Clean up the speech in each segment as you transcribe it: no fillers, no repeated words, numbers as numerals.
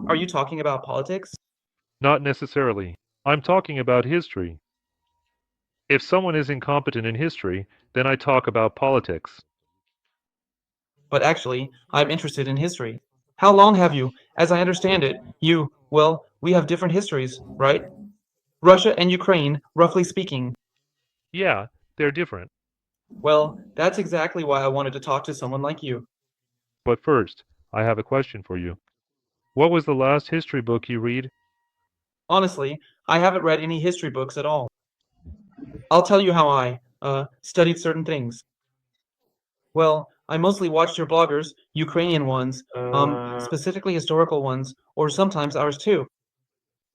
Are you talking about politics? Not necessarily. I'm talking about history. If someone is incompetent in history, then I talk about politics. But actually, I'm interested in history. How long have you? As I understand it, we have different histories, right? Russia and Ukraine, roughly speaking. Yeah, they're different. Well, that's exactly why I wanted to talk to someone like you. But first, I have a question for you. What was the last history book you read? Honestly, I haven't read any history books at all. I'll tell you how I studied certain things. Well, I mostly watched your bloggers, Ukrainian ones, specifically historical ones, or sometimes ours too.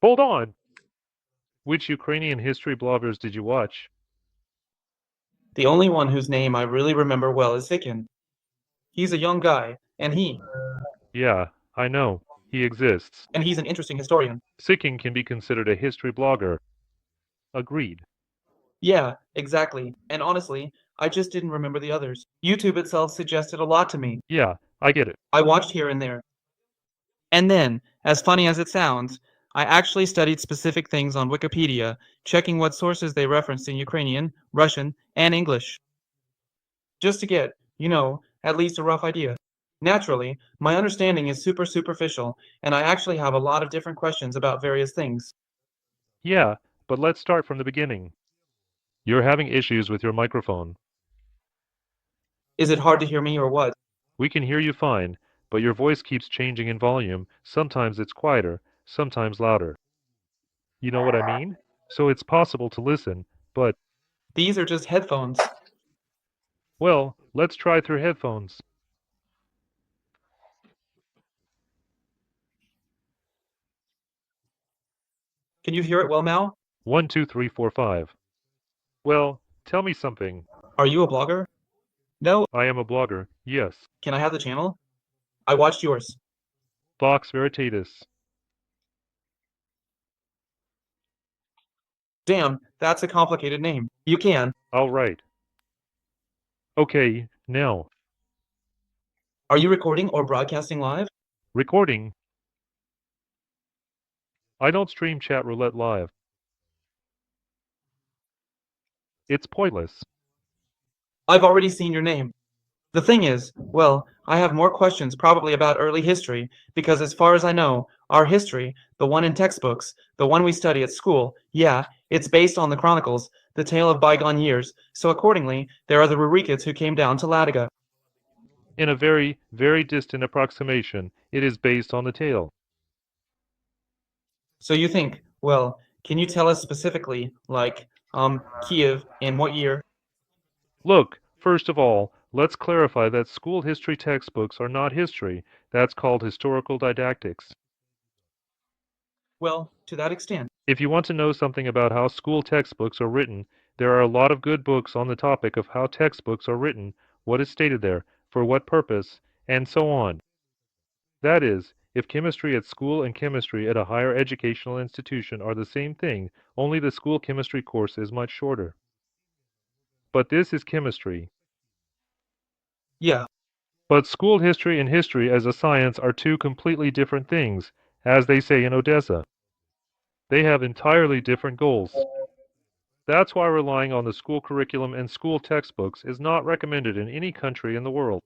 Hold on! Which Ukrainian history bloggers did you watch? The only one whose name I really remember well is Vikin. He's a young guy, Yeah, I know. He exists. and he's an interesting historian. Sicking can be considered a history blogger. Agreed. Yeah, exactly. And honestly, I just didn't remember the others. YouTube itself suggested a lot to me. Yeah, I get it. I watched here and there. And then, as funny as it sounds, I actually studied specific things on Wikipedia, checking what sources they referenced in Ukrainian, Russian, and English, just to get, at least a rough idea. Naturally, my understanding is super superficial, and I actually have a lot of different questions about various things. Yeah, but let's start from the beginning. You're having issues with your microphone. Is it hard to hear me or what? We can hear you fine, but your voice keeps changing in volume. Sometimes it's quieter, sometimes louder. You know what I mean? So it's possible to listen, but, These are just headphones. well, let's try through headphones. Can you hear it well now? 1, 2, 3, 4, 5. Well, tell me something. Are you a blogger? No. I am a blogger, yes. Can I have the channel? I watched yours. Vox Veritatis. Damn, that's a complicated name. You can. All right. Okay, now. Are you recording or broadcasting live? Recording. I don't stream chat roulette live. It's pointless. I've already seen your name. The thing is, I have more questions probably about early history, because as far as I know, our history, the one in textbooks, the one we study at school, yeah, it's based on the chronicles, the tale of bygone years, so accordingly, there are the Rurikids who came down to Lataga. In a very, very distant approximation, it is based on the tale. So you think, can you tell us specifically, like, Kiev, in what year? Look, first of all, let's clarify that school history textbooks are not history. That's called historical didactics. Well, to that extent. If you want to know something about how school textbooks are written, there are a lot of good books on the topic of how textbooks are written, what is stated there, for what purpose, and so on. That is, if chemistry at school and chemistry at a higher educational institution are the same thing, only the school chemistry course is much shorter. But this is chemistry. Yeah. But school history and history as a science are two completely different things, as they say in Odessa. They have entirely different goals. That's why relying on the school curriculum and school textbooks is not recommended in any country in the world.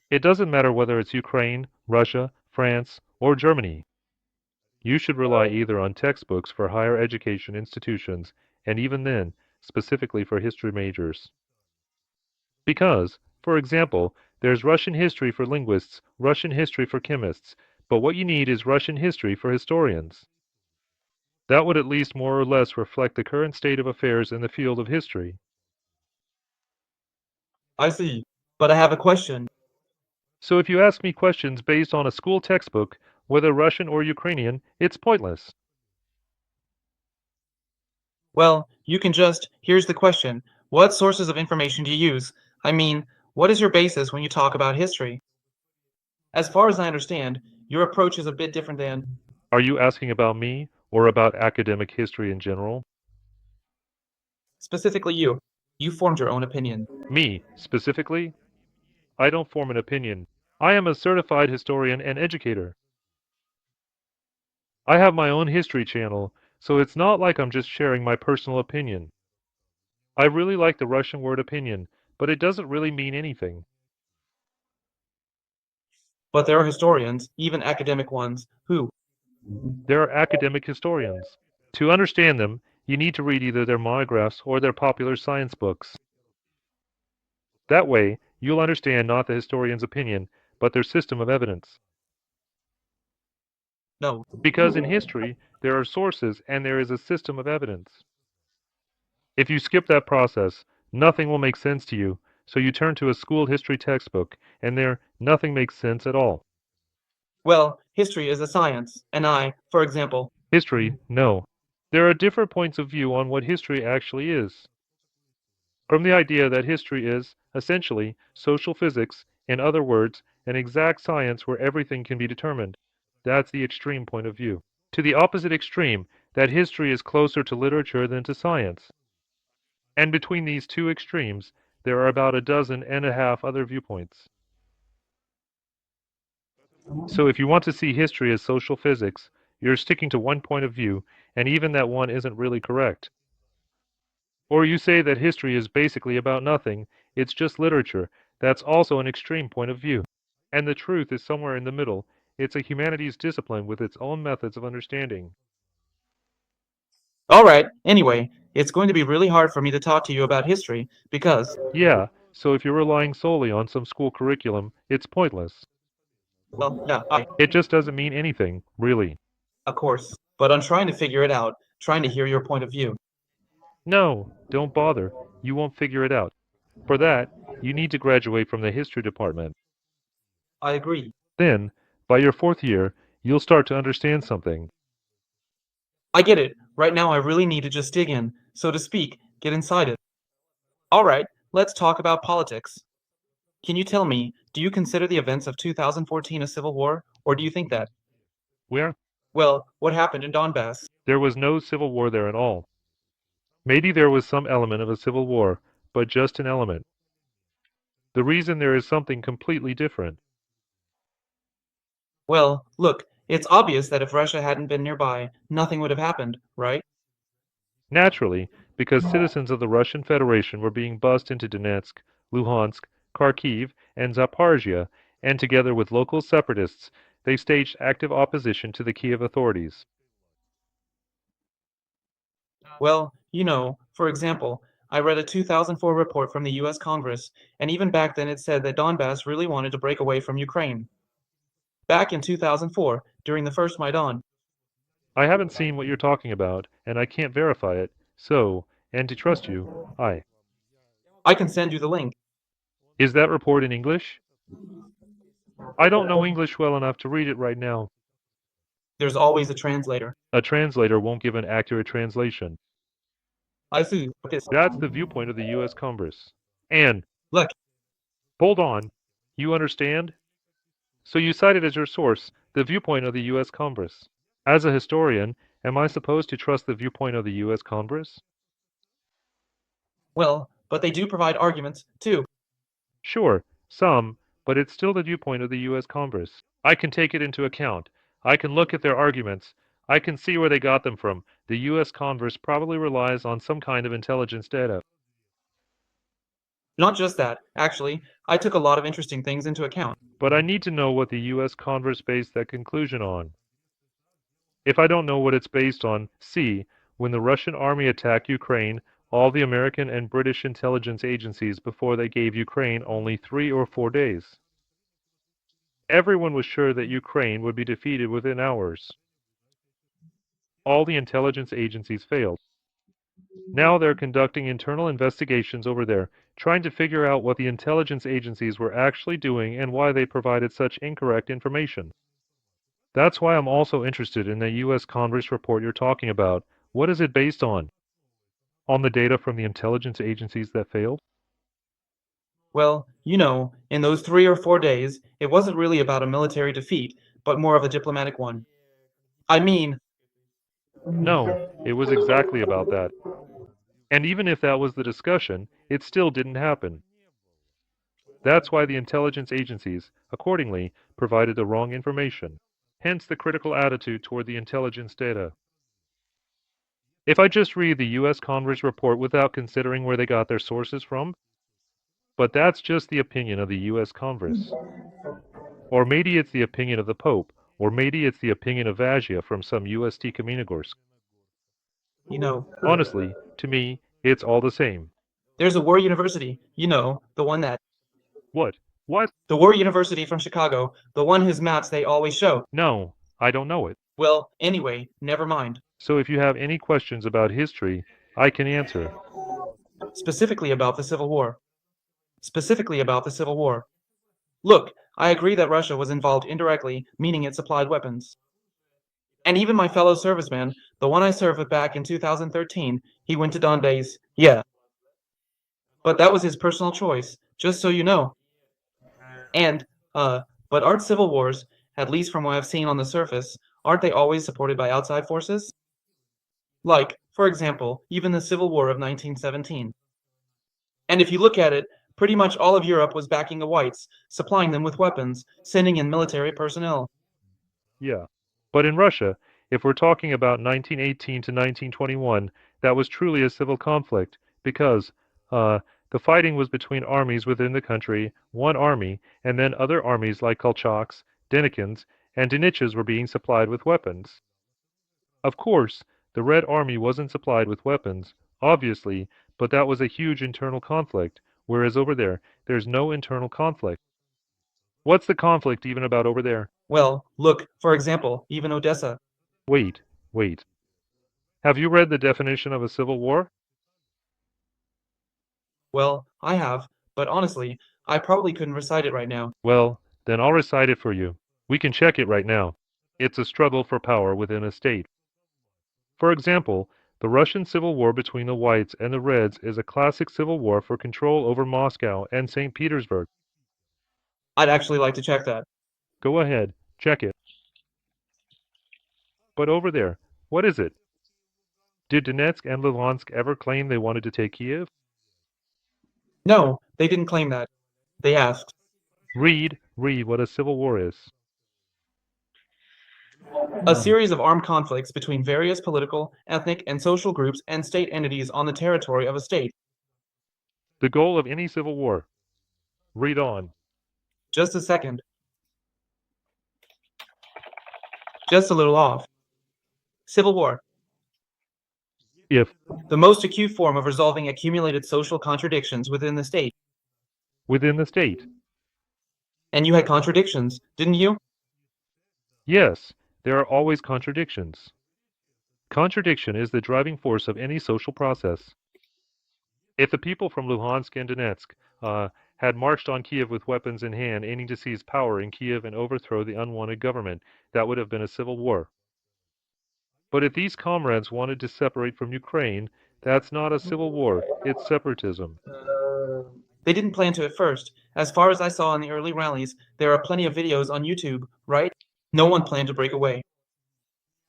It doesn't matter whether it's Ukraine, Russia, France, or Germany. You should rely either on textbooks for higher education institutions, and even then, specifically for history majors. Because, for example, there's Russian history for linguists, Russian history for chemists, but what you need is Russian history for historians. That would at least more or less reflect the current state of affairs in the field of history. I see. But I have a question. So if you ask me questions based on a school textbook, whether Russian or Ukrainian, it's pointless. Here's the question. What sources of information do you use? I mean, what is your basis when you talk about history? As far as I understand, your approach is a bit different than, Are you asking about me or about academic history in general? specifically you. You formed your own opinion. Me, specifically? I don't form an opinion. I am a certified historian and educator. I have my own history channel, so it's not like I'm just sharing my personal opinion. I really like the Russian word opinion, but it doesn't really mean anything. But there are historians, even academic ones, who, There are academic historians. To understand them, you need to read either their monographs or their popular science books. That way, you'll understand not the historian's opinion, but their system of evidence. no. Because in history, there are sources and there is a system of evidence. If you skip that process, nothing will make sense to you, so you turn to a school history textbook, and there, nothing makes sense at all. Well, history is a science, and I, for example, History, no. There are different points of view on what history actually is. From the idea that history is, essentially, social physics, in other words, an exact science where everything can be determined. That's the extreme point of view. To the opposite extreme, that history is closer to literature than to science. And between these two extremes, there are about a dozen and a half other viewpoints. So if you want to see history as social physics, you're sticking to one point of view, and even that one isn't really correct. Or you say that history is basically about nothing, it's just literature. That's also an extreme point of view. And the truth is somewhere in the middle. It's a humanities discipline with its own methods of understanding. all right, anyway, it's going to be really hard for me to talk to you about history because, Yeah, so if you're relying solely on some school curriculum, it's pointless. well, yeah, It just doesn't mean anything, really. of course, but I'm trying to figure it out, trying to hear your point of view. No, don't bother. You won't figure it out. For that, you need to graduate from the history department. I agree. Then, by your fourth year, you'll start to understand something. I get it. Right now, I really need to just dig in, so to speak, get inside it. All right, let's talk about politics. Can you tell me, do you consider the events of 2014 a civil war, or do you think that, Where? well, what happened in Donbass? There was no civil war there at all. Maybe there was some element of a civil war, but just an element. The reason there is something completely different. Well, look, it's obvious that if Russia hadn't been nearby, nothing would have happened, right? Naturally, because citizens of the Russian Federation were being bussed into Donetsk, Luhansk, Kharkiv, and Zaporizhia, and together with local separatists, they staged active opposition to the Kiev authorities. Well, for example, I read a 2004 report from the US Congress, and even back then it said that Donbass really wanted to break away from Ukraine. Back in 2004, during the first Maidan. I haven't seen what you're talking about, and I can't verify it, so, and to trust you, I. I can send you the link. Is that report in English? I don't know English well enough to read it right now. There's always a translator. A translator won't give an accurate translation. I see. That's the viewpoint of the U.S. Congress. And, Look, hold on, you understand? So you cited as your source the viewpoint of the U.S. Congress. As a historian, am I supposed to trust the viewpoint of the U.S. Congress? well, but they do provide arguments, too. Sure, some, but it's still the viewpoint of the U.S. Congress. I can take it into account. I can look at their arguments. I can see where they got them from. The U.S. Congress probably relies on some kind of intelligence data. Not just that, actually, I took a lot of interesting things into account. But I need to know what the U.S. Congress based that conclusion on. If I don't know what it's based on, see, when the Russian army attacked Ukraine, all the American and British intelligence agencies before they gave Ukraine only 3 or 4 days. Everyone was sure that Ukraine would be defeated within hours. All the intelligence agencies failed. Now they're conducting internal investigations over there, trying to figure out what the intelligence agencies were actually doing and why they provided such incorrect information. That's why I'm also interested in the U.S. Congress report you're talking about. What is it based on? On the data from the intelligence agencies that failed? Well, in those 3 or 4 days, it wasn't really about a military defeat, but more of a diplomatic one. I mean, No, it was exactly about that. And even if that was the discussion, it still didn't happen. That's why the intelligence agencies, accordingly, provided the wrong information. Hence the critical attitude toward the intelligence data. If I just read the US Congress report without considering where they got their sources from, but that's just the opinion of the US Congress. Or maybe it's the opinion of the Pope, or maybe it's the opinion of Vagia from some UST Communigors. You know, Honestly, to me, it's all the same. there's a war university, you know, the one that. What? What? The war university from Chicago, the one whose maps they always show. No, I don't know it. Well, anyway, never mind. So if you have any questions about history, I can answer. Specifically about the Civil War. Specifically about the Civil War. Look, I agree that Russia was involved indirectly, meaning it supplied weapons. And even my fellow serviceman, the one I served with back in 2013, he went to Don Days. Yeah. But that was his personal choice, just so you know. And, but aren't civil wars, at least from what I've seen on the surface, aren't they always supported by outside forces? Like, for example, even the Civil War of 1917. And if you look at it, pretty much all of Europe was backing the whites, supplying them with weapons, sending in military personnel. Yeah. But in Russia, if we're talking about 1918 to 1921, that was truly a civil conflict because the fighting was between armies within the country, one army, and then other armies like Kolchaks, Denikins, and Denichas were being supplied with weapons. Of course, the Red Army wasn't supplied with weapons, obviously, but that was a huge internal conflict, whereas over there, there's no internal conflict. What's the conflict even about over there? Well, look, for example, even Odessa. Wait, wait. Have you read the definition of a civil war? Well, I have, but honestly, I probably couldn't recite it right now. Well, then I'll recite it for you. We can check it right now. It's a struggle for power within a state. For example, the Russian Civil War between the Whites and the Reds is a classic civil war for control over Moscow and St. Petersburg. I'd actually like to check that. Go ahead, check it. But over there, what is it? Did Donetsk and Luhansk ever claim they wanted to take Kiev? No, they didn't claim that. They asked. Read what a civil war is. A series of armed conflicts between various political, ethnic, and social groups and state entities on the territory of a state. The goal of any civil war. Read on. Just a second. Just a little off. Civil War. If The most acute form of resolving accumulated social contradictions within the state. within the state. And you had contradictions, didn't you? Yes, there are always contradictions. Contradiction is the driving force of any social process. If the people from Luhansk and Donetsk had marched on Kiev with weapons in hand, aiming to seize power in Kiev and overthrow the unwanted government, that would have been a civil war. But if these comrades wanted to separate from Ukraine, that's not a civil war, it's separatism. They didn't plan to at first. As far as I saw in the early rallies, there are plenty of videos on YouTube, right? No one planned to break away.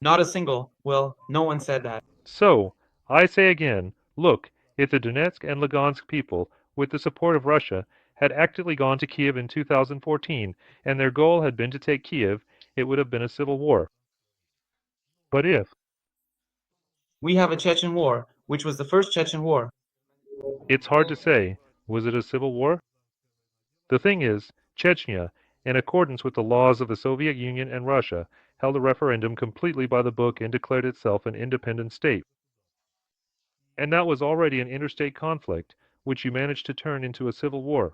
Not a single. Well, no one said that. So, I say again, look, if the Donetsk and Lugansk people, with the support of Russia, had actively gone to Kiev in 2014 and their goal had been to take Kiev, it would have been a civil war. But if We have a Chechen War, which was the first Chechen War. it's hard to say, was it a civil war? The thing is, Chechnya, in accordance with the laws of the Soviet Union and Russia, held a referendum completely by the book and declared itself an independent state. And that was already an interstate conflict, which you managed to turn into a civil war.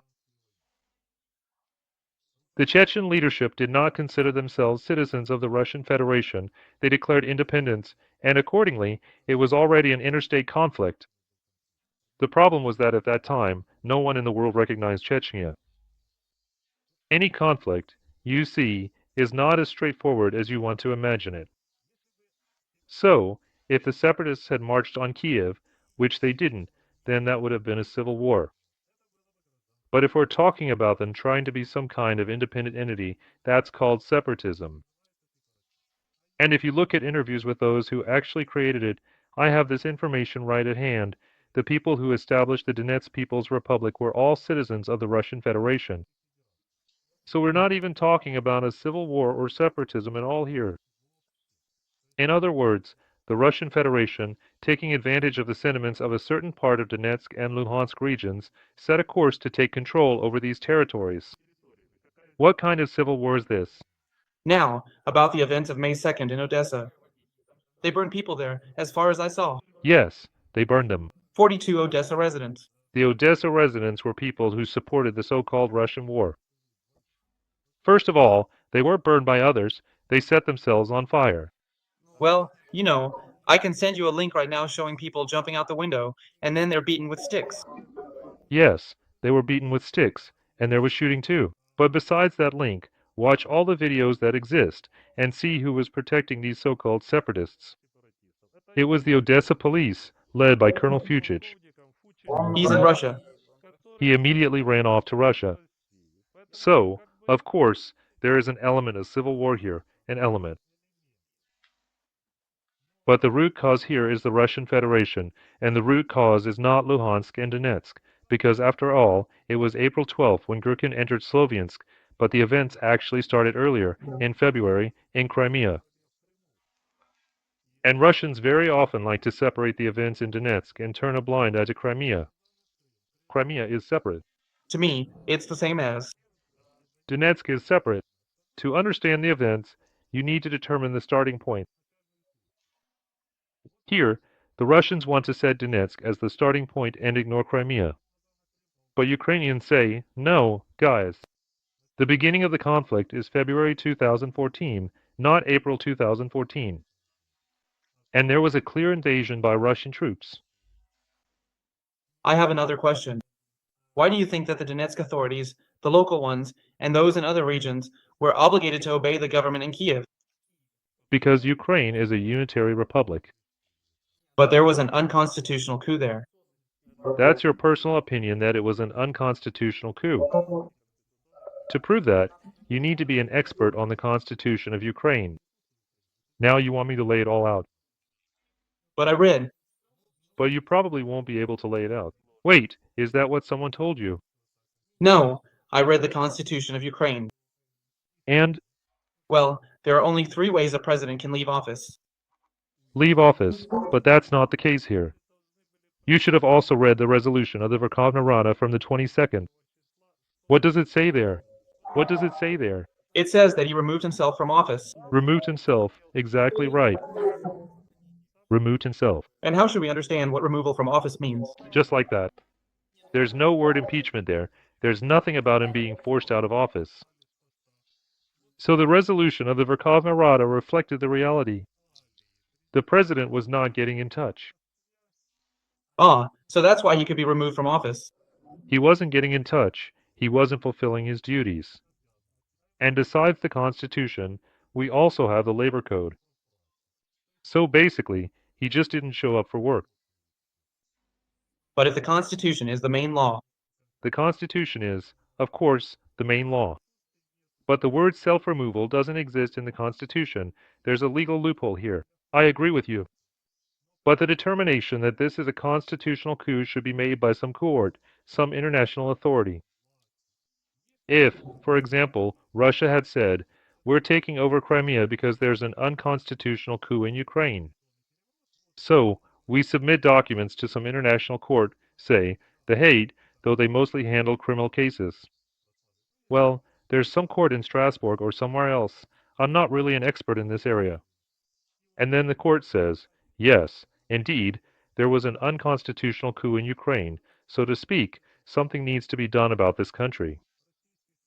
The Chechen leadership did not consider themselves citizens of the Russian Federation. They declared independence, and accordingly, it was already an interstate conflict. The problem was that at that time, no one in the world recognized Chechnya. Any conflict, you see, is not as straightforward as you want to imagine it. So, if the separatists had marched on Kiev, which they didn't, then that would have been a civil war. But if we're talking about them trying to be some kind of independent entity, that's called separatism. And if you look at interviews with those who actually created it, I have this information right at hand. The people who established the Donetsk People's Republic were all citizens of the Russian Federation. So we're not even talking about a civil war or separatism at all here. In other words, the Russian Federation, taking advantage of the sentiments of a certain part of Donetsk and Luhansk regions, set a course to take control over these territories. What kind of civil war is this? Now, about the events of May 2nd in Odessa. They burned people there, as far as I saw. Yes, they burned them. 42 Odessa residents. The Odessa residents were people who supported the so-called Russian war. First of all, they weren't burned by others, they set themselves on fire. Well, I can send you a link right now showing people jumping out the window, and then they're beaten with sticks. Yes, they were beaten with sticks, and there was shooting too. But besides that link, watch all the videos that exist and see who was protecting these so-called separatists. It was the Odessa police, led by Colonel Fuchich. He's in Russia. He immediately ran off to Russia. So, of course, there is an element of civil war here, an element. But the root cause here is the Russian Federation, and the root cause is not Luhansk and Donetsk, because after all, it was April 12th when Gherkin entered Sloviansk, but the events actually started earlier, in February, in Crimea. And Russians very often like to separate the events in Donetsk and turn a blind eye to Crimea. Crimea is separate. To me, it's the same as. Donetsk is separate. To understand the events, you need to determine the starting point. Here, the Russians want to set Donetsk as the starting point and ignore Crimea. But Ukrainians say, no, guys. The beginning of the conflict is February 2014, not April 2014. And there was a clear invasion by Russian troops. I have another question. Why do you think that the Donetsk authorities, the local ones, and those in other regions, were obligated to obey the government in Kiev? Because Ukraine is a unitary republic. But there was an unconstitutional coup there. That's your personal opinion that it was an unconstitutional coup. To prove that, you need to be an expert on the Constitution of Ukraine. Now you want me to lay it all out. But I read. But you probably won't be able to lay it out. Wait, is that what someone told you? No, I read the Constitution of Ukraine. And Well, there are only 3 ways a president can leave office. leave office, but that's not the case here. You should have also read the resolution of the Verkhovna Rada from the 22nd. What does it say there? What does it say there? It says that he removed himself from office. Removed himself. Exactly right. Removed himself. And how should we understand what removal from office means? Just like that. There's no word impeachment there. There's nothing about him being forced out of office. So the resolution of the Verkhovna Rada reflected the reality. The president was not getting in touch. Ah, so that's why he could be removed from office. He wasn't getting in touch. He wasn't fulfilling his duties. And besides the Constitution, we also have the Labor Code. So basically, he just didn't show up for work. But if the Constitution is the main law, The Constitution is, of course, the main law. But the word self-removal doesn't exist in the Constitution. There's a legal loophole here. I agree with you. But the determination that this is a constitutional coup should be made by some court, some international authority. If, for example, Russia had said, we're taking over Crimea because there's an unconstitutional coup in Ukraine. So, we submit documents to some international court, say, The Hague, though they mostly handle criminal cases. Well, there's some court in Strasbourg or somewhere else. I'm not really an expert in this area. And then the court says, yes, indeed, there was an unconstitutional coup in Ukraine, so to speak, something needs to be done about this country.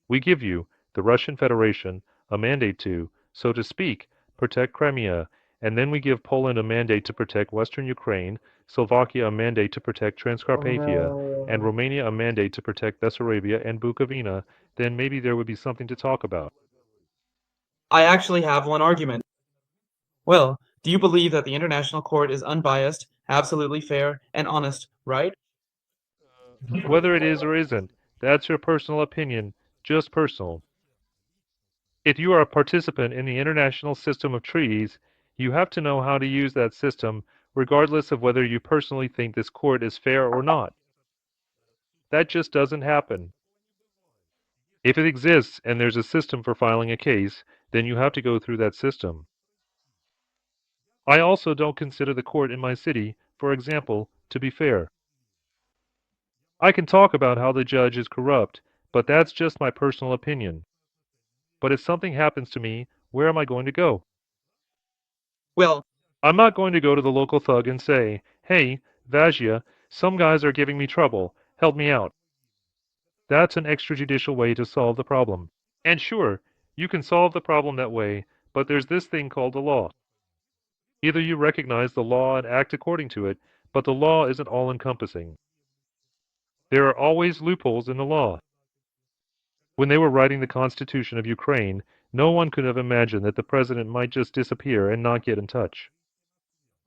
We give you, the Russian Federation, a mandate to, so to speak, protect Crimea, and then we give Poland a mandate to protect Western Ukraine, Slovakia a mandate to protect Transcarpathia, and Romania a mandate to protect Bessarabia and Bukovina, then maybe there would be something to talk about. I actually have one argument. Well, do you believe that the International Court is unbiased, absolutely fair, and honest, right? Whether it is or isn't, that's your personal opinion, just personal. If you are a participant in the international system of treaties, you have to know how to use that system, regardless of whether you personally think this court is fair or not. That just doesn't happen. If it exists and there's a system for filing a case, then you have to go through that system. I also don't consider the court in my city, for example, to be fair. I can talk about how the judge is corrupt, but that's just my personal opinion. But if something happens to me, where am I going to go? Well, I'm not going to go to the local thug and say, hey, Vajia, some guys are giving me trouble, help me out. That's an extrajudicial way to solve the problem. And sure, you can solve the problem that way, but there's this thing called the law. Either you recognize the law and act according to it, but the law isn't all-encompassing. There are always loopholes in the law. When they were writing the Constitution of Ukraine, no one could have imagined that the president might just disappear and not get in touch.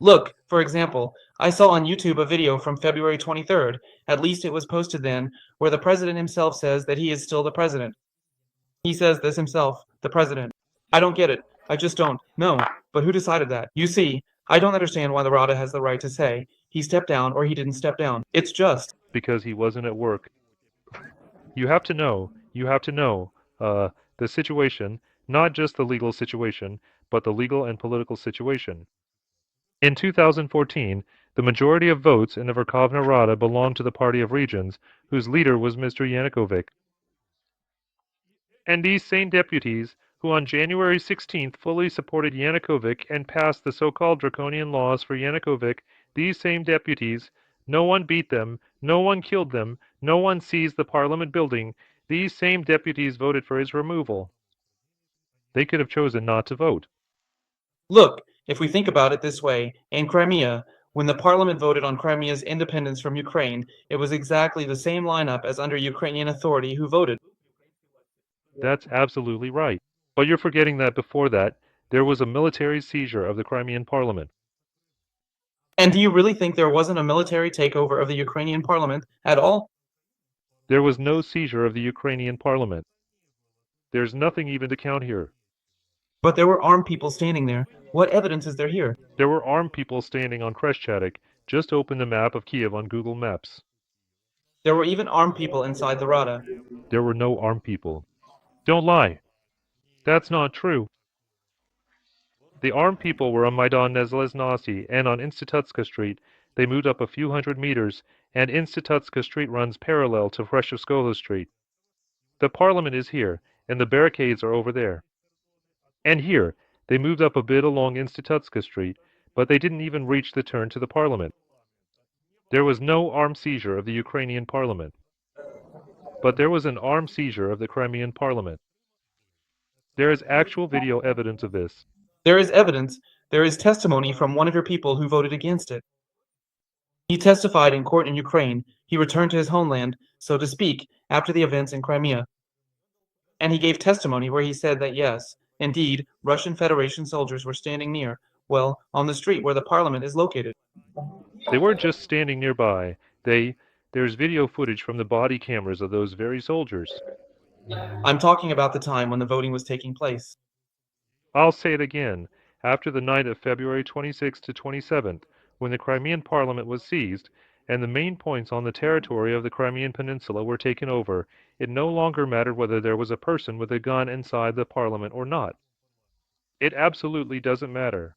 look, for example, I saw on YouTube a video from February 23rd, at least it was posted then, where the president himself says that he is still the president. He says this himself, the president. I don't get it. I just don't. No. But who decided that? You see, I don't understand why the Rada has the right to say he stepped down or he didn't step down. It's just. Because he wasn't at work. You have to know the situation, not just the legal situation, but the legal and political situation. In 2014, the majority of votes in the Verkhovna Rada belonged to the Party of Regions, whose leader was Mr. Yanukovych. And these same deputies, who on January 16th fully supported Yanukovych and passed the so-called draconian laws for Yanukovych, these same deputies, no one beat them, no one killed them, no one seized the parliament building, these same deputies voted for his removal. They could have chosen not to vote. Look, if we think about it this way, in Crimea, when the parliament voted on Crimea's independence from Ukraine, it was exactly the same lineup as under Ukrainian authority who voted. That's absolutely right. But you're forgetting that before that, there was a military seizure of the Crimean parliament. And do you really think there wasn't a military takeover of the Ukrainian parliament at all? There was no seizure of the Ukrainian parliament. There's nothing even to count here. But there were armed people standing there. What evidence is there here? There were armed people standing on Khreshchatyk. Just open the map of Kiev on Google Maps. There were even armed people inside the Rada. There were no armed people. Don't lie. That's not true. The armed people were on Maidan Nezlezhnosti and on Institutska Street. They moved up a few hundred meters, and Institutska Street runs parallel to Freshevskola Street. The parliament is here, and the barricades are over there. And here, they moved up a bit along Institutska Street, but they didn't even reach the turn to the parliament. There was no armed seizure of the Ukrainian parliament. But there was an armed seizure of the Crimean parliament. There is actual video evidence of this. There is evidence, there is testimony from one of your people who voted against it. He testified in court in Ukraine. He returned to his homeland, so to speak, after the events in Crimea. And he gave testimony where he said that yes, indeed, Russian Federation soldiers were standing near, well, on the street where the parliament is located. They weren't just standing nearby. There's video footage from the body cameras of those very soldiers. I'm talking about the time when the voting was taking place. I'll say it again. After the night of February 26th to 27th, when the Crimean parliament was seized, and the main points on the territory of the Crimean Peninsula were taken over, it no longer mattered whether there was a person with a gun inside the parliament or not. It absolutely doesn't matter.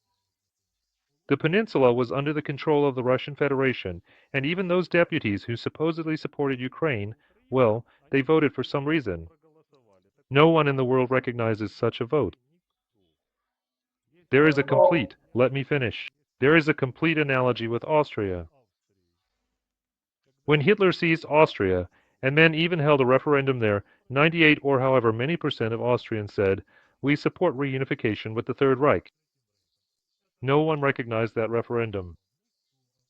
The peninsula was under the control of the Russian Federation, and even those deputies who supposedly supported Ukraine, well, they voted for some reason. No one in the world recognizes such a vote. Let me finish. There is a complete analogy with Austria. When Hitler seized Austria, and then even held a referendum there, 98 or however many percent of Austrians said, we support reunification with the Third Reich. No one recognized that referendum.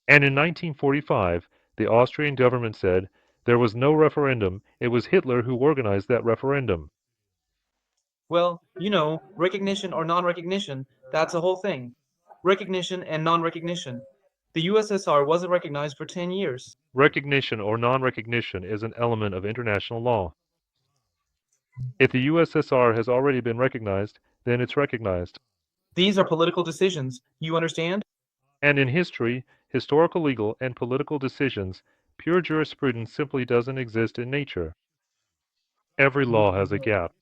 And in 1945, the Austrian government said, there was no referendum, it was Hitler who organized that referendum. Well, you know, recognition or non-recognition, that's a whole thing. Recognition and non-recognition. The USSR wasn't recognized for 10 years. Recognition or non-recognition is an element of international law. If the USSR has already been recognized, then it's recognized. These are political decisions, you understand? And in history, historical, legal, and political decisions, pure jurisprudence simply doesn't exist in nature. Every law has a gap.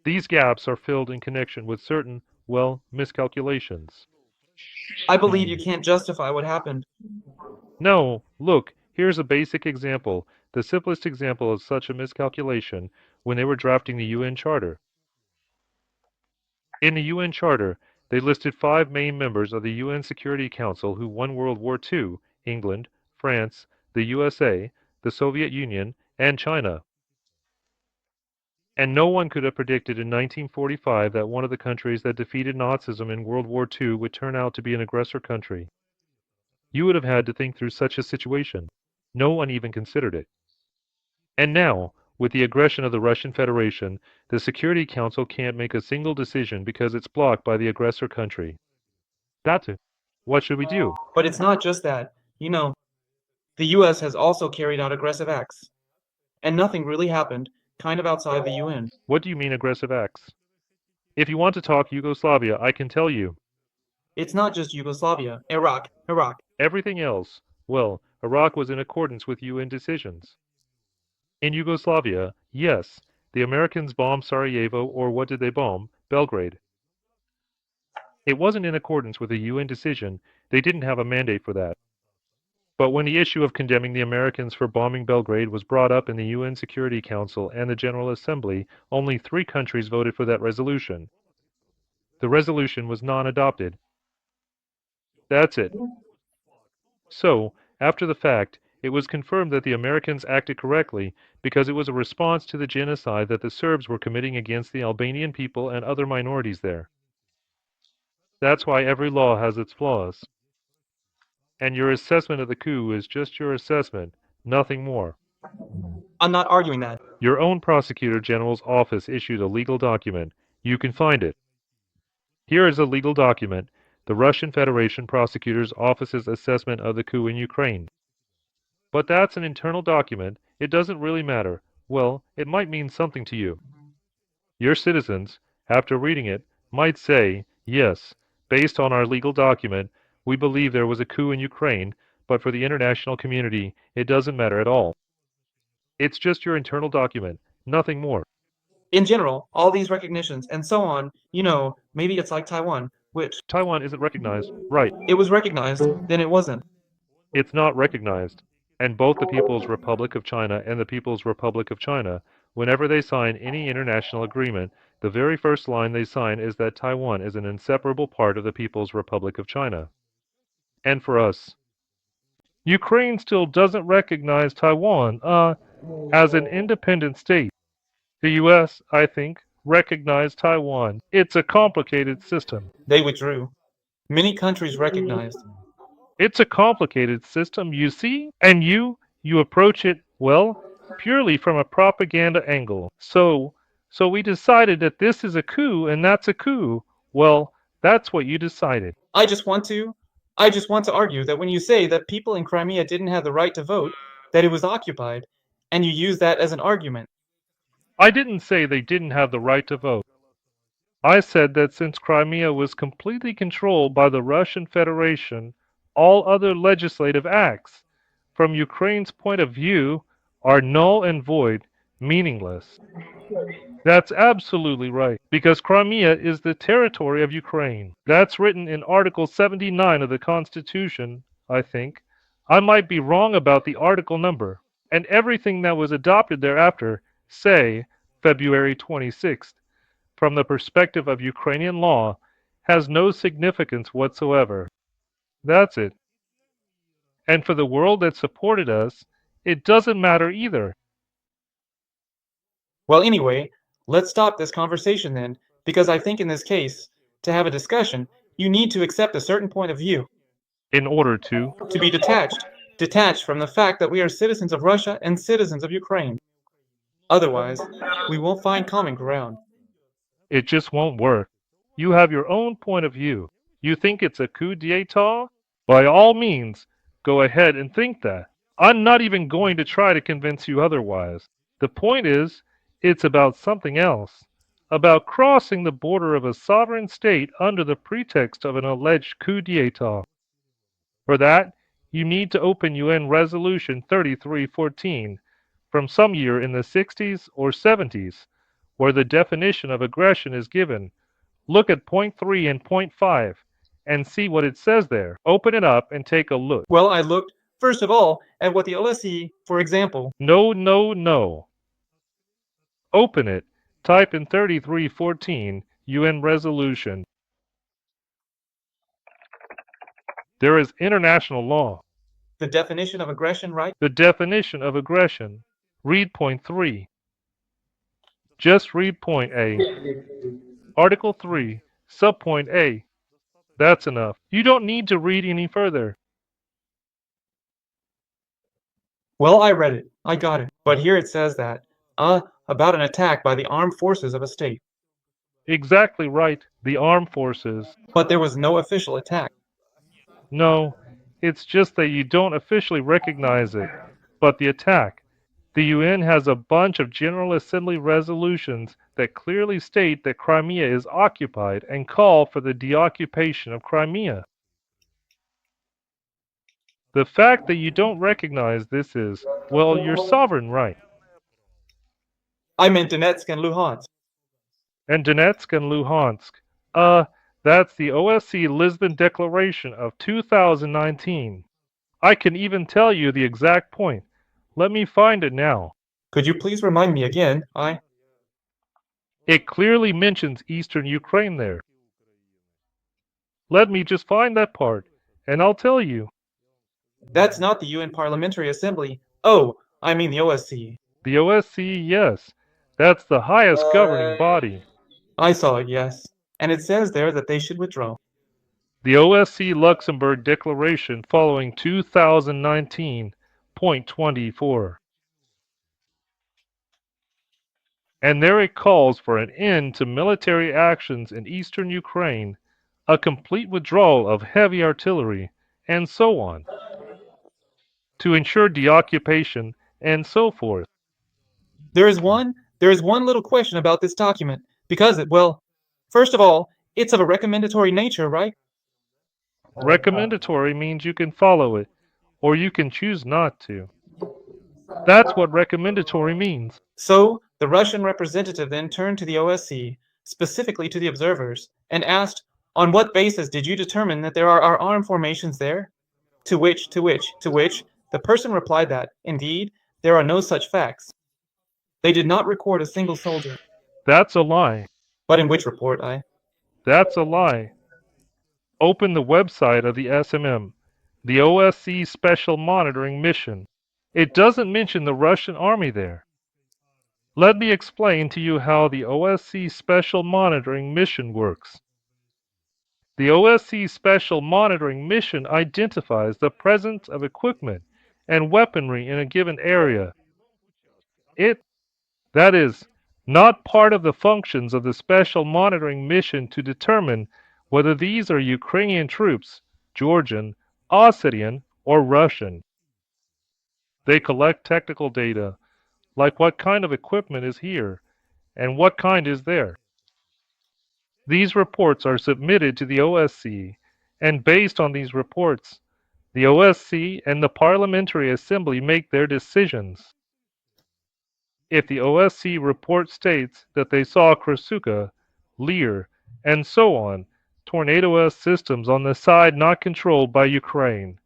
These gaps are filled in connection with certain, well, miscalculations. I believe you can't justify what happened. No, look, here's a basic example, the simplest example of such a miscalculation when they were drafting the UN Charter. In the UN Charter, they listed 5 main members of the UN Security Council who won World War II: England, France, the USA, the Soviet Union, and China. And no one could have predicted in 1945 that one of the countries that defeated Nazism in World War II would turn out to be an aggressor country. You would have had to think through such a situation. No one even considered it. And now, with the aggression of the Russian Federation, the Security Council can't make a single decision because it's blocked by the aggressor country. That's it. What should we do? But it's not just that. You know, the US has also carried out aggressive acts. And nothing really happened, kind of outside the UN. What do you mean aggressive acts? If you want to talk Yugoslavia, I can tell you. It's not just Yugoslavia, Iraq. Everything else, well, Iraq was in accordance with UN decisions. In Yugoslavia, yes, the Americans bombed Sarajevo, or what did they bomb? Belgrade. It wasn't in accordance with a UN decision. They didn't have a mandate for that. But when the issue of condemning the Americans for bombing Belgrade was brought up in the UN Security Council and the General Assembly, only 3 countries voted for that resolution. The resolution was non-adopted. That's it. So, after the fact, it was confirmed that the Americans acted correctly because it was a response to the genocide that the Serbs were committing against the Albanian people and other minorities there. That's why every law has its flaws. And your assessment of the coup is just your assessment, nothing more. I'm not arguing that. Your own Prosecutor General's office issued a legal document. You can find it. Here is a legal document, the Russian Federation Prosecutor's Office's assessment of the coup in Ukraine. But that's an internal document. It doesn't really matter. Well, it might mean something to you. Your citizens, after reading it, might say, yes, based on our legal document, we believe there was a coup in Ukraine, but for the international community, it doesn't matter at all. It's just your internal document, nothing more. In general, all these recognitions and so on, you know, maybe it's like Taiwan, which Taiwan isn't recognized. Right. it was recognized, then it wasn't. It's not recognized. And both the People's Republic of China and the People's Republic of China, whenever they sign any international agreement, the very first line they sign is that Taiwan is an inseparable part of the People's Republic of China. And for us, Ukraine still doesn't recognize Taiwan, as an independent state. The US, I think, recognized Taiwan. It's a complicated system. They withdrew. Many countries recognized. It's a complicated system, you see, and you approach it, well, purely from a propaganda angle. So we decided that this is a coup and that's a coup. Well, that's what you decided. I just want to argue that when you say that people in Crimea didn't have the right to vote, that it was occupied, and you use that as an argument. I didn't say they didn't have the right to vote. I said that since Crimea was completely controlled by the Russian Federation, all other legislative acts, from Ukraine's point of view, are null and void, meaningless. That's absolutely right, because Crimea is the territory of Ukraine. That's written in Article 79 of the Constitution, I think. I might be wrong about the article number, and everything that was adopted thereafter, say, February 26th, from the perspective of Ukrainian law, has no significance whatsoever. That's it. And for the world that supported us, it doesn't matter either. Well, anyway, let's stop this conversation then, because I think in this case, to have a discussion, you need to accept a certain point of view. In order to, To be detached from the fact that we are citizens of Russia and citizens of Ukraine. Otherwise, we won't find common ground. it just won't work. You have your own point of view. You think it's a coup d'etat? By all means, go ahead and think that. I'm not even going to try to convince you otherwise. The point is, it's about something else. About crossing the border of a sovereign state under the pretext of an alleged coup d'etat. For that, you need to open UN Resolution 3314, from some year in the 60s or 70s, where the definition of aggression is given. Look at point 3 and point 5 and see what it says there. Open it up and take a look. Well, I looked, first of all, at what the OSCE, for example. No, no, no. Open it. Type in 3314 UN resolution. There is international law. The definition of aggression, right? The definition of aggression. Read point 3. Just read point A. Article 3, subpoint A. That's enough. You don't need to read any further. Well, I read it. I got it. But here it says that, about an attack by the armed forces of a state. Exactly right. The armed forces. But there was no official attack. No, it's just that you don't officially recognize it. But the attack. The UN has a bunch of General Assembly resolutions that clearly state that Crimea is occupied and call for the deoccupation of Crimea. The fact that you don't recognize this is, well, your sovereign right. I meant Donetsk and Luhansk. And Donetsk and Luhansk. That's the OSCE Lisbon Declaration of 2019. I can even tell you the exact point. Let me find it now. Could you please remind me again? It clearly mentions Eastern Ukraine there. Let me just find that part, and I'll tell you. That's not the UN Parliamentary Assembly. Oh, I mean the OSCE. The OSCE, yes. That's the highest governing body. I saw it, yes. And it says there that they should withdraw. The OSCE Luxembourg Declaration following 2019.24. And there it calls for an end to military actions in eastern Ukraine, a complete withdrawal of heavy artillery, and so on, to ensure deoccupation, and so forth. There is one little question about this document, because first of all, it's of a recommendatory nature, right? Recommendatory means you can follow it, or you can choose not to. That's what recommendatory means. So, the Russian representative then turned to the OSCE, specifically to the observers, and asked, on what basis did you determine that there are armed formations there? To which, the person replied that, indeed, there are no such facts. They did not record a single soldier. That's a lie. But in which report, That's a lie. Open the website of the SMM, the OSCE Special Monitoring Mission. It doesn't mention the Russian army there. Let me explain to you how the OSCE Special Monitoring Mission works. The OSCE Special Monitoring Mission identifies the presence of equipment and weaponry in a given area. That is, not part of the functions of the Special Monitoring Mission to determine whether these are Ukrainian troops, Georgian, Ossetian, or Russian. They collect technical data, like what kind of equipment is here, and what kind is there. These reports are submitted to the OSCE, and based on these reports, the OSCE and the Parliamentary Assembly make their decisions. If the OSCE report states that they saw Krasuka, Lear, and so on, Tornado-S systems on the side not controlled by Ukraine,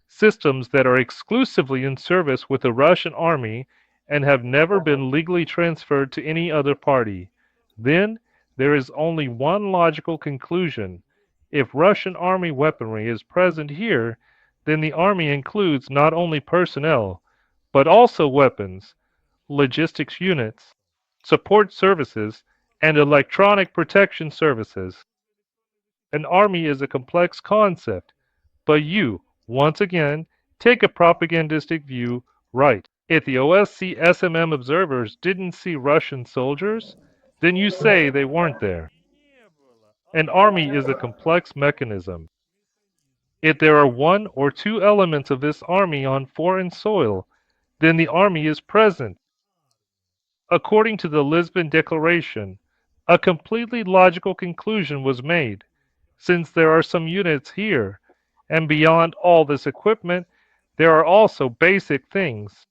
systems that are exclusively in service with the Russian army and have never been legally transferred to any other party, then there is only one logical conclusion. If Russian army weaponry is present here, then the army includes not only personnel, but also weapons, logistics units, support services, and electronic protection services. An army is a complex concept, but you, once again, take a propagandistic view, right. If the OSCE SMM observers didn't see Russian soldiers, then you say they weren't there. An army is a complex mechanism. If there are one or two elements of this army on foreign soil, then the army is present. According to the Lisbon Declaration, a completely logical conclusion was made, since there are some units here, and beyond all this equipment, there are also basic things.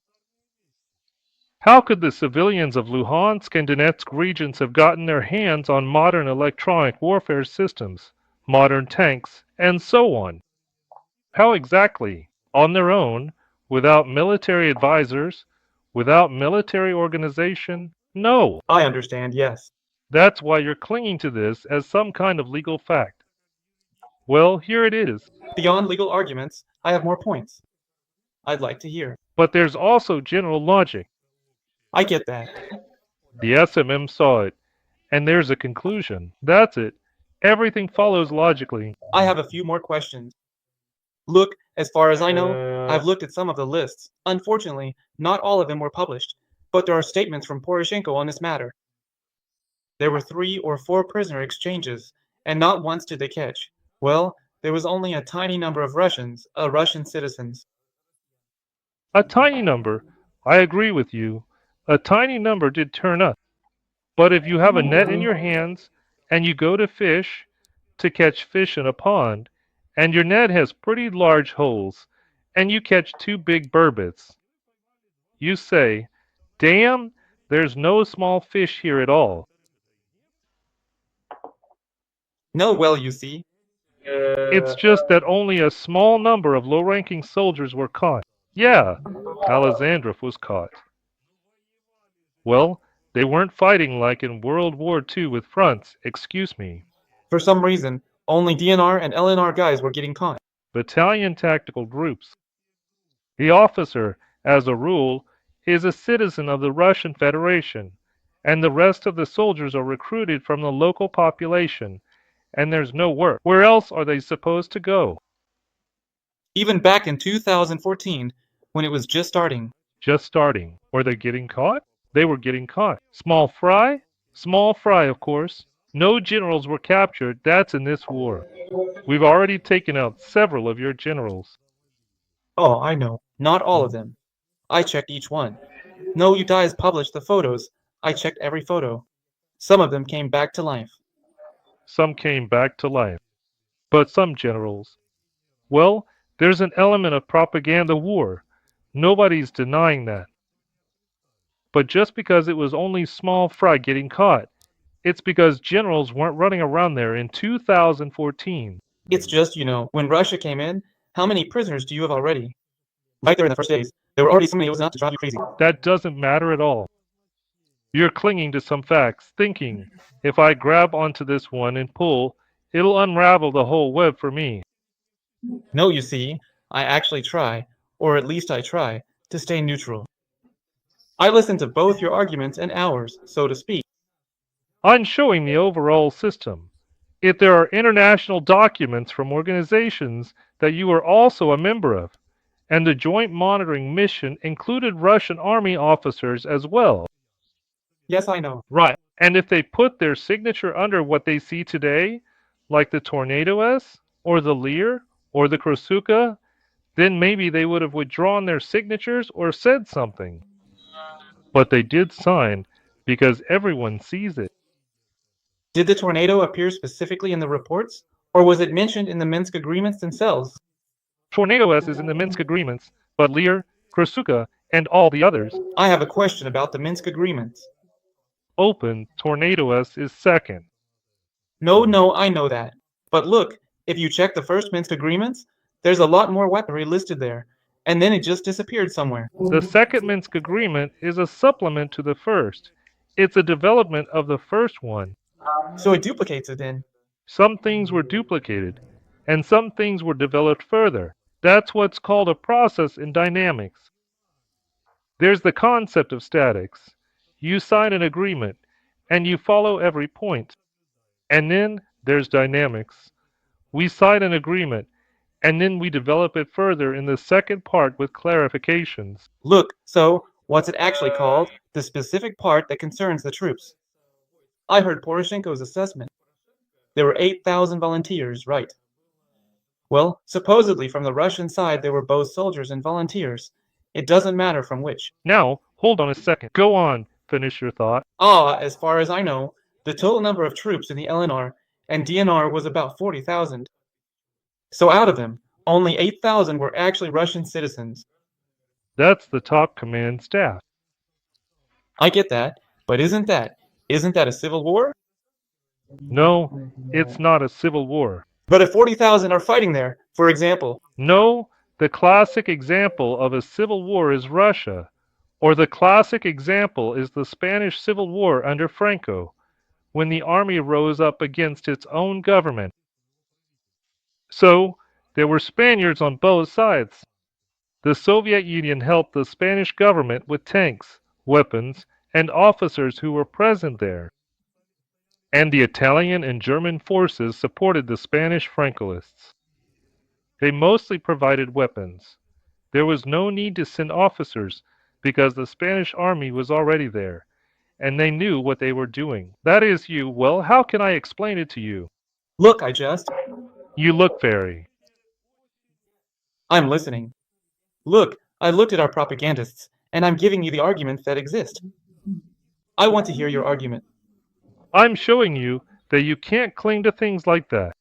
How could the civilians of Luhansk and Donetsk regions have gotten their hands on modern electronic warfare systems, modern tanks, and so on? How exactly? On their own, without military advisors, without military organization? No. I understand, yes. That's why you're clinging to this as some kind of legal fact. Well, here it is. Beyond legal arguments, I have more points. I'd like to hear. But there's also general logic. I get that. The SMM saw it, and there's a conclusion. That's it. Everything follows logically. I have a few more questions. Look, as far as I know, I've looked at some of the lists. Unfortunately, not all of them were published, but there are statements from Poroshenko on this matter. There were 3 or 4 prisoner exchanges, and not once did they catch. Well, there was only a tiny number of Russians, Russian citizens. A tiny number, I agree with you. A tiny number did turn up. But if you have a net in your hands and you go to fish, to catch fish in a pond, and your net has pretty large holes, and you catch 2 big burbits, you say, damn, there's no small fish here at all. No, well, you see. It's just that only a small number of low-ranking soldiers were caught. Yeah, Alexandrov was caught. Well, they weren't fighting like in World War II with fronts, excuse me. For some reason, only DNR and LNR guys were getting caught. Battalion tactical groups. The officer, as a rule, is a citizen of the Russian Federation, and the rest of the soldiers are recruited from the local population, and there's no work. Where else are they supposed to go? Even back in 2014, when it was just starting. Just starting. Were they getting caught? They were getting caught. Small fry? Small fry, of course. No generals were captured. That's in this war. We've already taken out several of your generals. Oh, I know. Not all of them. I checked each one. No, you guys published the photos. I checked every photo. Some of them came back to life. Some came back to life. But some generals. Well, there's an element of propaganda war. Nobody's denying that. But just because it was only small fry getting caught, it's because generals weren't running around there in 2014. It's just, when Russia came in, how many prisoners do you have already? Right there in the first days, there were already so many it was enough to drive you crazy. That doesn't matter at all. You're clinging to some facts, thinking, if I grab onto this one and pull, it'll unravel the whole web for me. No, you see, I actually try, or at least I try, to stay neutral. I listen to both your arguments and ours, so to speak. I'm showing the overall system. If there are international documents from organizations that you are also a member of, and the joint monitoring mission included Russian army officers as well. Yes, I know. Right. And if they put their signature under what they see today, like the Tornado S, or the Lear, or the Krosuka, then maybe they would have withdrawn their signatures or said something. But they did sign because everyone sees it. Did the tornado appear specifically in the reports, or was it mentioned in the Minsk agreements themselves? Tornado S is in the Minsk agreements, but Lear, Krosuka, and all the others. I have a question about the Minsk agreements. Open, Tornado S is second. No, I know that. But look, if you check the first Minsk agreements, there's a lot more weaponry listed there, and then it just disappeared somewhere. The second Minsk agreement is a supplement to the first. It's a development of the first one. So it duplicates it then. Some things were duplicated, and some things were developed further. That's what's called a process in dynamics. There's the concept of statics. You sign an agreement, and you follow every point. And then there's dynamics. We sign an agreement, and then we develop it further in the second part with clarifications. Look, so what's it actually called? The specific part that concerns the troops. I heard Poroshenko's assessment. There were 8,000 volunteers, right? Well, supposedly from the Russian side there were both soldiers and volunteers. It doesn't matter from which. Now, hold on a second. Go on. Finish your thought. As far as I know, the total number of troops in the LNR and DNR was about 40,000. So out of them, only 8,000 were actually Russian citizens. That's the top command staff. I get that, but isn't that a civil war? No, it's not a civil war. But if 40,000 are fighting there, for example, No, the classic example of a civil war is Russia, or the classic example is the Spanish Civil War under Franco, when the army rose up against its own government. So, there were Spaniards on both sides. The Soviet Union helped the Spanish government with tanks, weapons, and officers who were present there, and the Italian and German forces supported the Spanish Francoists. They mostly provided weapons. There was no need to send officers because the Spanish army was already there, and they knew what they were doing. That is, well, how can I explain it to you? look, You look fairy. I'm listening. Look, I looked at our propagandists, and I'm giving you the arguments that exist. I want to hear your argument. I'm showing you that you can't cling to things like that.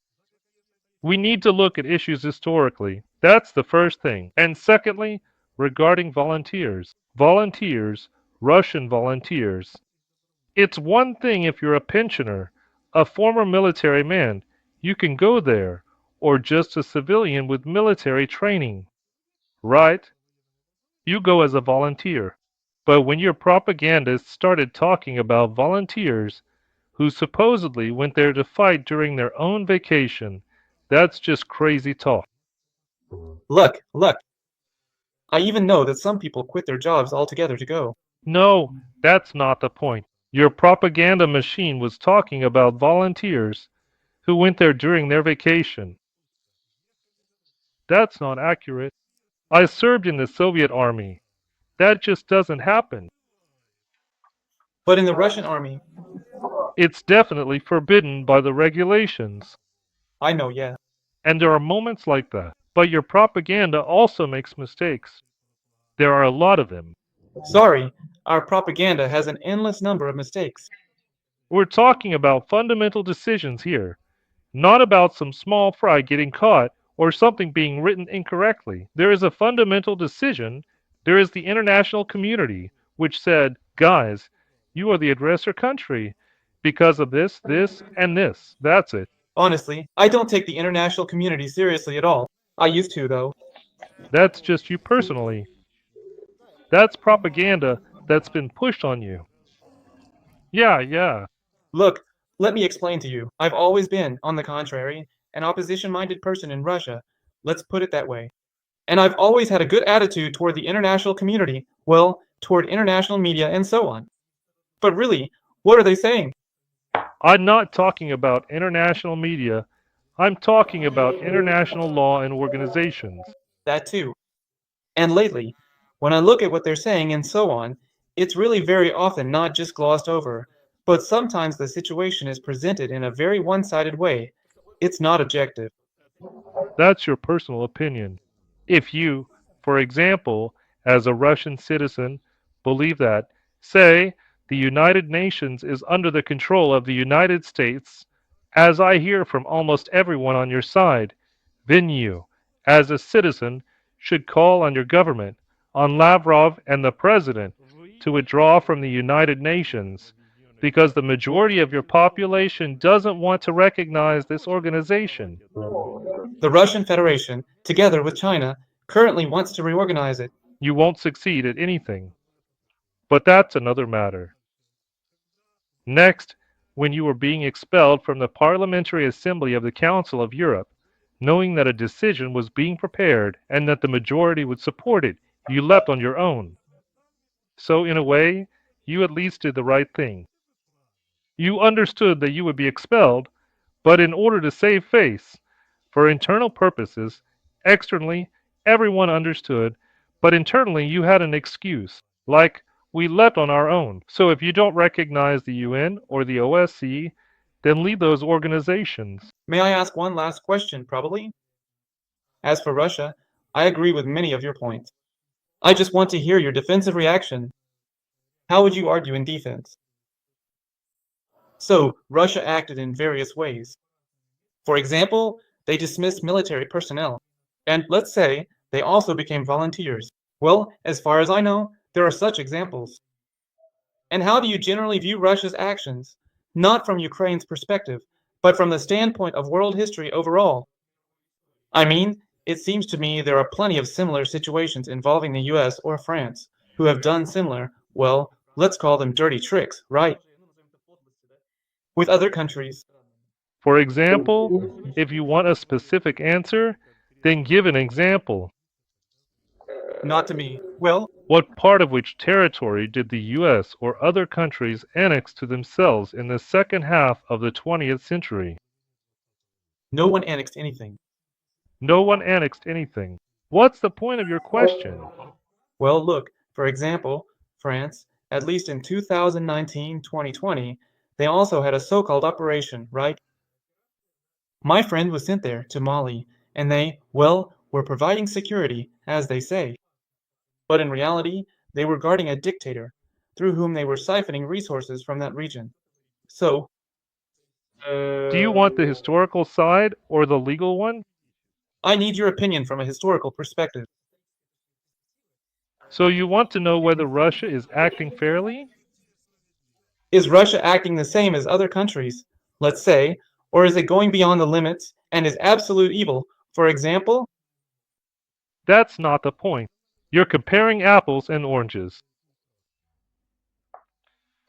We need to look at issues historically. That's the first thing. And secondly, regarding volunteers. Volunteers, Russian volunteers. It's one thing if you're a pensioner, a former military man, you can go there, or just a civilian with military training. Right? You go as a volunteer. But when your propagandists started talking about volunteers who supposedly went there to fight during their own vacation, that's just crazy talk. Look, I even know that some people quit their jobs altogether to go. No, that's not the point. Your propaganda machine was talking about volunteers who went there during their vacation. That's not accurate. I served in the Soviet army. That just doesn't happen. But in the Russian army, It's definitely forbidden by the regulations. I know, yeah. And there are moments like that. But your propaganda also makes mistakes. There are a lot of them. Sorry, our propaganda has an endless number of mistakes. We're talking about fundamental decisions here, not about some small fry getting caught or something being written incorrectly. There is a fundamental decision. There is the international community, which said, guys, you are the aggressor country because of this, this, and this. That's it. Honestly, I don't take the international community seriously at all. I used to, though. That's just you personally. That's propaganda that's been pushed on you. Yeah, yeah. Look, let me explain to you. I've always been, on the contrary, an opposition-minded person in Russia. Let's put it that way. And I've always had a good attitude toward the international community, well, toward international media and so on. But really, what are they saying? I'm not talking about international media. I'm talking about international law and organizations. That too. And lately, when I look at what they're saying and so on, it's really very often not just glossed over, but sometimes the situation is presented in a very one-sided way. It's not objective. That's your personal opinion. If you, for example, as a Russian citizen, believe that, say, the United Nations is under the control of the United States, as I hear from almost everyone on your side, then you, as a citizen, should call on your government, on Lavrov and the President, to withdraw from the United Nations, because the majority of your population doesn't want to recognize this organization. The Russian Federation, together with China, currently wants to reorganize it. You won't succeed at anything. But that's another matter. Next, when you were being expelled from the Parliamentary Assembly of the Council of Europe, knowing that a decision was being prepared and that the majority would support it, you left on your own. So, in a way, you at least did the right thing. You understood that you would be expelled, but in order to save face, for internal purposes, externally, everyone understood, but internally you had an excuse, like, we left on our own. So if you don't recognize the UN or the OSCE, then leave those organizations. May I ask one last question, probably? As for Russia, I agree with many of your points. I just want to hear your defensive reaction. How would you argue in defense? So, Russia acted in various ways. For example, they dismissed military personnel. And let's say they also became volunteers. Well, as far as I know, there are such examples. And how do you generally view Russia's actions? Not from Ukraine's perspective, but from the standpoint of world history overall. I mean, it seems to me there are plenty of similar situations involving the US or France who have done similar, well, let's call them dirty tricks, right? With other countries. For example, if you want a specific answer, then give an example. Not to me. Well, What part of which territory did the US or other countries annex to themselves in the second half of the 20th century? no one annexed anything. No one annexed anything. What's the point of your question? Well, look, for example, France, at least in 2019-2020, they also had a so-called operation, right? My friend was sent there, to Mali, and they, well, were providing security, as they say. But in reality, they were guarding a dictator, through whom they were siphoning resources from that region. So, Do you want the historical side or the legal one? I need your opinion from a historical perspective. So you want to know whether Russia is acting fairly? Is Russia acting the same as other countries, let's say, or is it going beyond the limits and is absolute evil? For example, That's not the point. You're comparing apples and oranges.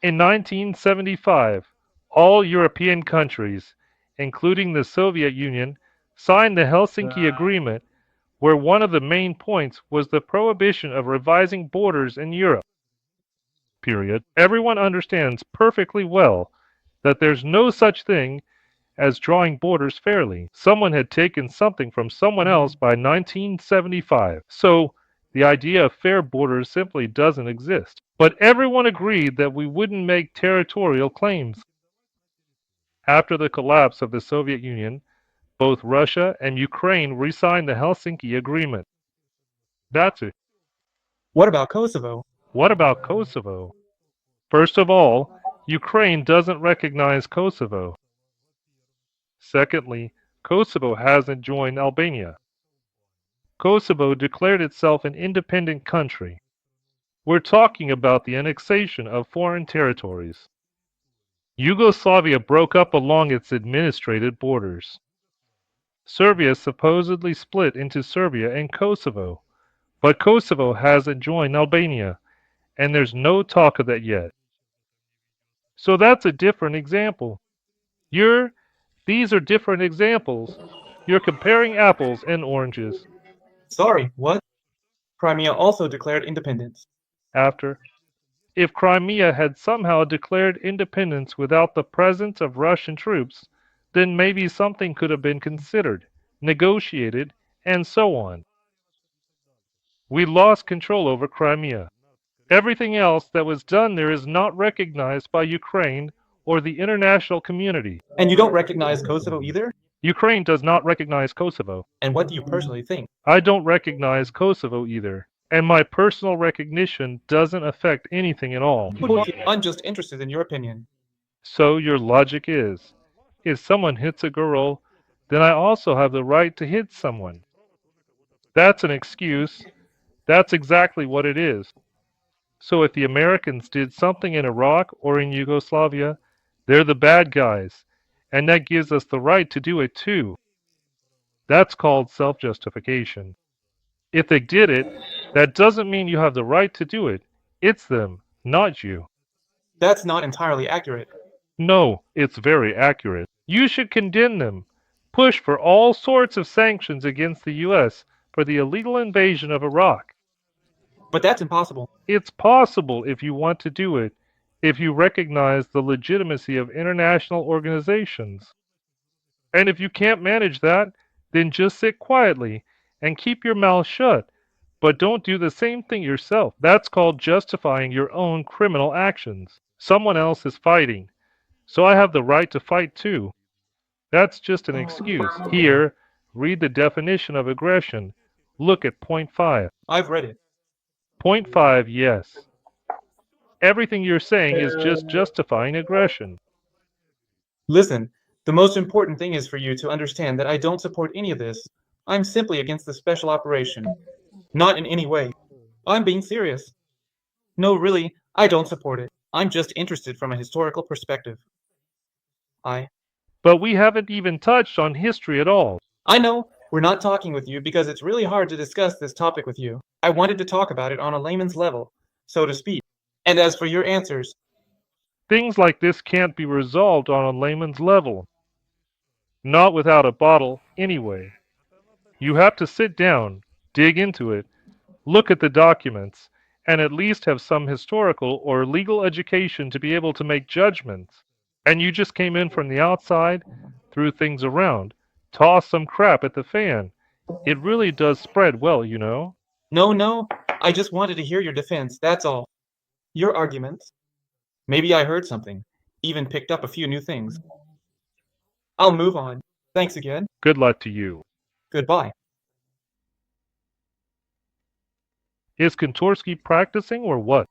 In 1975, all European countries, including the Soviet Union, signed the Helsinki Agreement, where one of the main points was the prohibition of revising borders in Europe. Period. Everyone understands perfectly well that there's no such thing as drawing borders fairly. Someone had taken something from someone else by 1975. So the idea of fair borders simply doesn't exist. But everyone agreed that we wouldn't make territorial claims. After the collapse of the Soviet Union, both Russia and Ukraine re-signed the Helsinki Agreement. That's it. what about Kosovo? What about Kosovo? First of all, Ukraine doesn't recognize Kosovo. Secondly, Kosovo hasn't joined Albania. Kosovo declared itself an independent country. We're talking about the annexation of foreign territories. Yugoslavia broke up along its administrative borders. Serbia supposedly split into Serbia and Kosovo, but Kosovo hasn't joined Albania, and there's no talk of that yet. So that's a different example. These are different examples. You're comparing apples and oranges. Sorry, what? Crimea also declared independence. After, if Crimea had somehow declared independence without the presence of Russian troops, then maybe something could have been considered, negotiated, and so on. We lost control over Crimea. Everything else that was done there is not recognized by Ukraine or the international community. And you don't recognize Kosovo either? Ukraine does not recognize Kosovo. And what do you personally think? I don't recognize Kosovo either. And my personal recognition doesn't affect anything at all. I'm just interested in your opinion. So your logic is, if someone hits a girl, then I also have the right to hit someone. That's an excuse. That's exactly what it is. So if the Americans did something in Iraq or in Yugoslavia, they're the bad guys, and that gives us the right to do it too. That's called self-justification. If they did it, that doesn't mean you have the right to do it. It's them, not you. That's not entirely accurate. No, it's very accurate. You should condemn them. Push for all sorts of sanctions against the US for the illegal invasion of Iraq. But that's impossible. It's possible if you want to do it, if you recognize the legitimacy of international organizations. And if you can't manage that, then just sit quietly and keep your mouth shut. But don't do the same thing yourself. That's called justifying your own criminal actions. Someone else is fighting, so I have the right to fight too. That's just an excuse. Here, read the definition of aggression. Look at point 5. I've read it. Point 5, yes. Everything you're saying is just justifying aggression. Listen, the most important thing is for you to understand that I don't support any of this. I'm simply against the special operation. Not in any way. I'm being serious. No, really, I don't support it. I'm just interested from a historical perspective. I But we haven't even touched on history at all. I know we're not talking with you because it's really hard to discuss this topic with you. I wanted to talk about it on a layman's level, so to speak. And as for your answers, Things like this can't be resolved on a layman's level. Not without a bottle, anyway. You have to sit down, dig into it, look at the documents, and at least have some historical or legal education to be able to make judgments. And you just came in from the outside, threw things around, tossed some crap at the fan. It really does spread well, you know. no, I just wanted to hear your defense, that's all. Your arguments. Maybe I heard something, even picked up a few new things. I'll move on. Thanks again. Good luck to you. Goodbye. Is Kontorsky practicing or what?